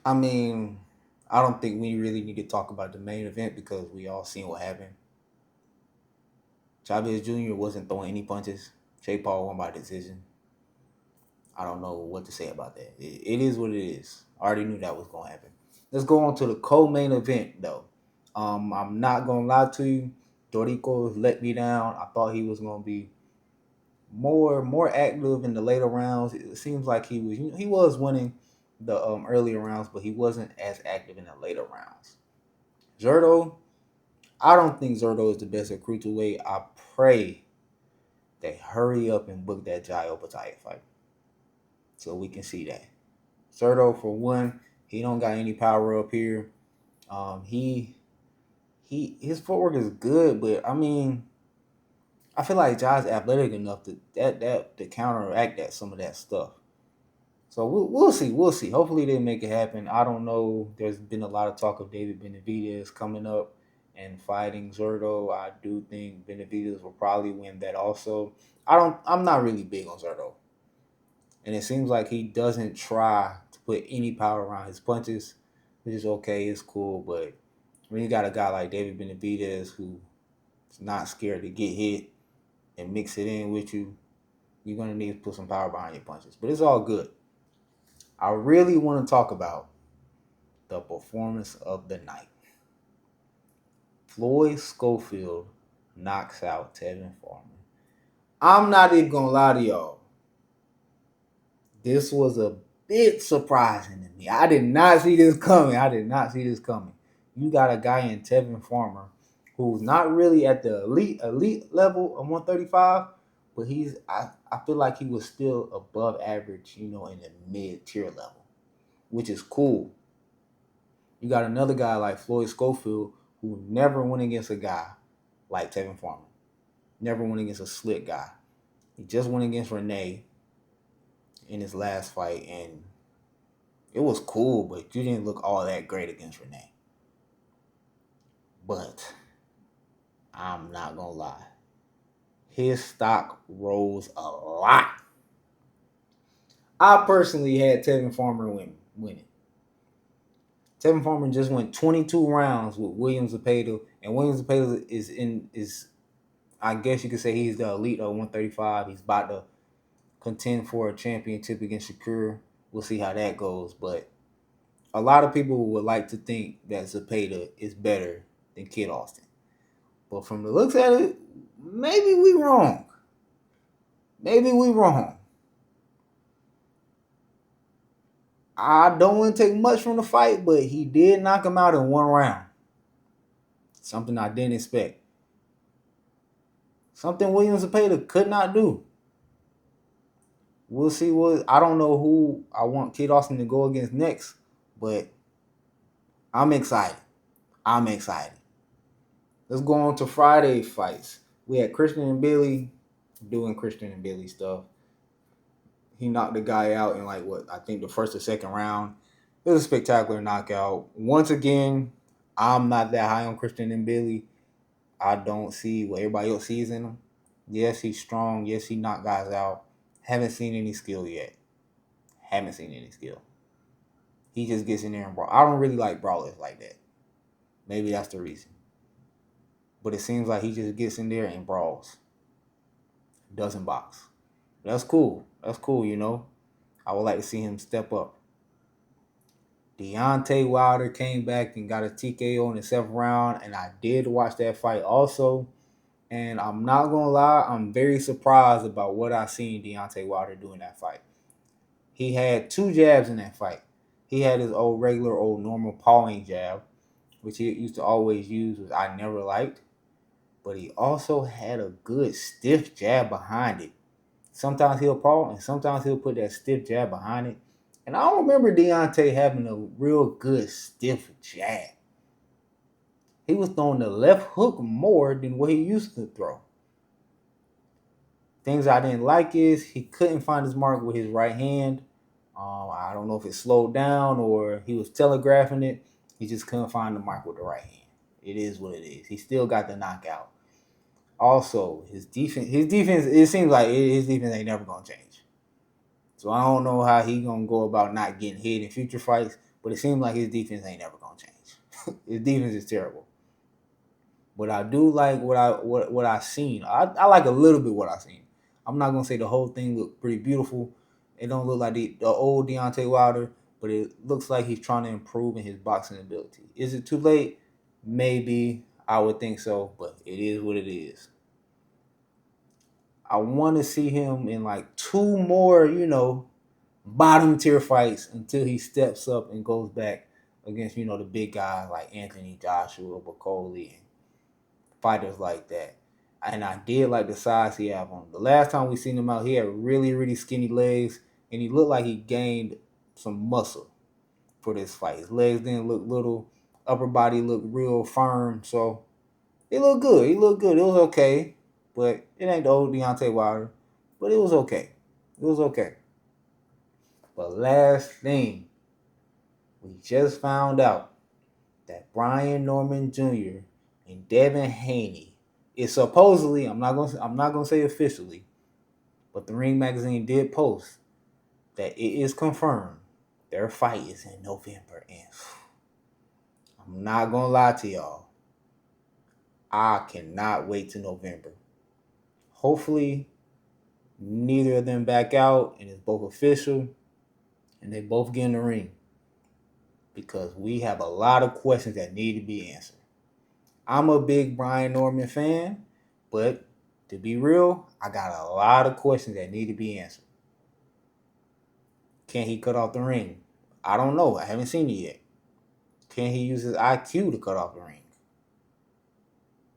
I mean, I don't think we really need to talk about the main event because we all seen what happened. Chavez Jr. wasn't throwing any punches. Jake Paul won by decision. I don't know what to say about that. It is what it is. I already knew that was going to happen. Let's go on to the co-main event, though. I'm not going to lie to you. Dorico let me down. I thought he was going to be more active in the later rounds. It seems like he was winning the earlier rounds, but he wasn't as active in the later rounds. Zerto, I don't think Zerto is the best at cruiserweight. I pray they hurry up and book that Jai Opetaia fight so we can see that. Zerto, for one, he don't got any power up here. He his footwork is good, but I mean, I feel like Jai's athletic enough to counteract that some of that stuff. So we'll see. We'll see. Hopefully they make it happen. I don't know. There's been a lot of talk of David Benavidez coming up and fighting Zerto. I do think Benavidez will probably win that also. I'm not really big on Zerto. And it seems like he doesn't try to put any power around his punches, which is okay, it's cool, but when you got a guy like David Benavidez who's not scared to get hit and mix it in with you, you're gonna need to put some power behind your punches. But it's all good. I really want to talk about the performance of the night. Floyd Schofield knocks out Tevin Farmer. I'm not even gonna lie to y'all. This was a bit surprising to me. I did not see this coming. I did not see this coming. You got a guy in Tevin Farmer who's not really at the elite level of 135, but I feel like he was still above average, in the mid tier level, which is cool. You got another guy like Floyd Schofield who never went against a guy like Tevin Farmer. Never went against a slick guy. He just went against Renee in his last fight, and it was cool, but you didn't look all that great against Renee. But I'm not gonna lie, his stock rose a lot. I personally had Tevin Farmer winning. Tevin Farmer just went 22 rounds with Williams Zepeda, and Williams Zepeda is I guess you could say he's the elite of 135. He's about to contend for a championship against Shakur. We'll see how that goes, but a lot of people would like to think that Zepeda is better than Kid Austin. But from the looks at it, maybe we wrong. Maybe we wrong. I don't want to take much from the fight, but he did knock him out in one round. Something I didn't expect. Something Williams Zepeda could not do. We'll see I don't know who I want Kid Austin to go against next, but I'm excited. I'm excited. Let's go on to Friday fights. We had Christian and Billy doing Christian and Billy stuff. He knocked the guy out in I think the first or second round. It was a spectacular knockout. Once again, I'm not that high on Christian and Billy. I don't see what everybody else sees in him. Yes, he's strong. Yes, he knocked guys out. Haven't seen any skill yet. Haven't seen any skill. He just gets in there and brawl. I don't really like brawlers like that. Maybe that's the reason. But it seems like he just gets in there and brawls. Doesn't box. That's cool. That's cool. I would like to see him step up. Deontay Wilder came back and got a TKO in the 7th round, and I did watch that fight also. And I'm not going to lie, I'm very surprised about what I seen Deontay Wilder do in that fight. He had 2 jabs in that fight. He had his regular normal pawing jab, which he used to always use, which I never liked. But he also had a good stiff jab behind it. Sometimes he'll paw, and sometimes he'll put that stiff jab behind it. And I don't remember Deontay having a real good stiff jab. He was throwing the left hook more than what he used to throw. Things I didn't like is he couldn't find his mark with his right hand. I don't know if it slowed down or he was telegraphing it. He just couldn't find the mark with the right hand. It is what it is. He still got the knockout. Also, his defense, it seems like his defense ain't never gonna change. So I don't know how he gonna go about not getting hit in future fights. But it seems like his defense ain't never gonna change. His defense is terrible. But I do like what I seen. I like a little bit what I seen. I'm not gonna say the whole thing looked pretty beautiful. It don't look like the old Deontay Wilder, but it looks like he's trying to improve in his boxing ability. Is it too late? Maybe. I would think so, but it is what it is. I want to see him in like two more, bottom tier fights until he steps up and goes back against, the big guys like Anthony Joshua, Bacoli, and fighters like that. And I did like the size he had on him. The last time we seen him out, he had really, really skinny legs, and he looked like he gained some muscle for this fight. His legs didn't look little, upper body looked real firm, so it looked good. He looked good. It was okay, but it ain't the old Deontay Wilder, but it was okay. It was okay. But last thing, we just found out that Brian Norman Jr. and Devin Haney is supposedly, I'm not gonna say officially, but the Ring Magazine did post that it is confirmed their fight is in November, and I'm not gonna lie to y'all, I cannot wait to November. Hopefully, neither of them back out, and it's both official, and they both get in the ring, because we have a lot of questions that need to be answered. I'm a big Brian Norman fan, but to be real, I got a lot of questions that need to be answered. Can he cut off the ring? I don't know. I haven't seen it yet. Can he use his IQ to cut off the ring?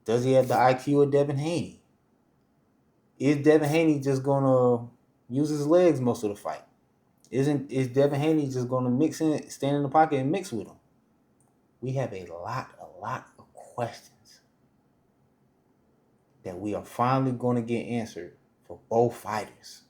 Does he have the IQ of Devin Haney? Is Devin Haney just gonna use his legs most of the fight? Is Devin Haney just gonna mix in, stand in the pocket and mix with him? We have a lot of questions that we are finally going to get answered for both fighters.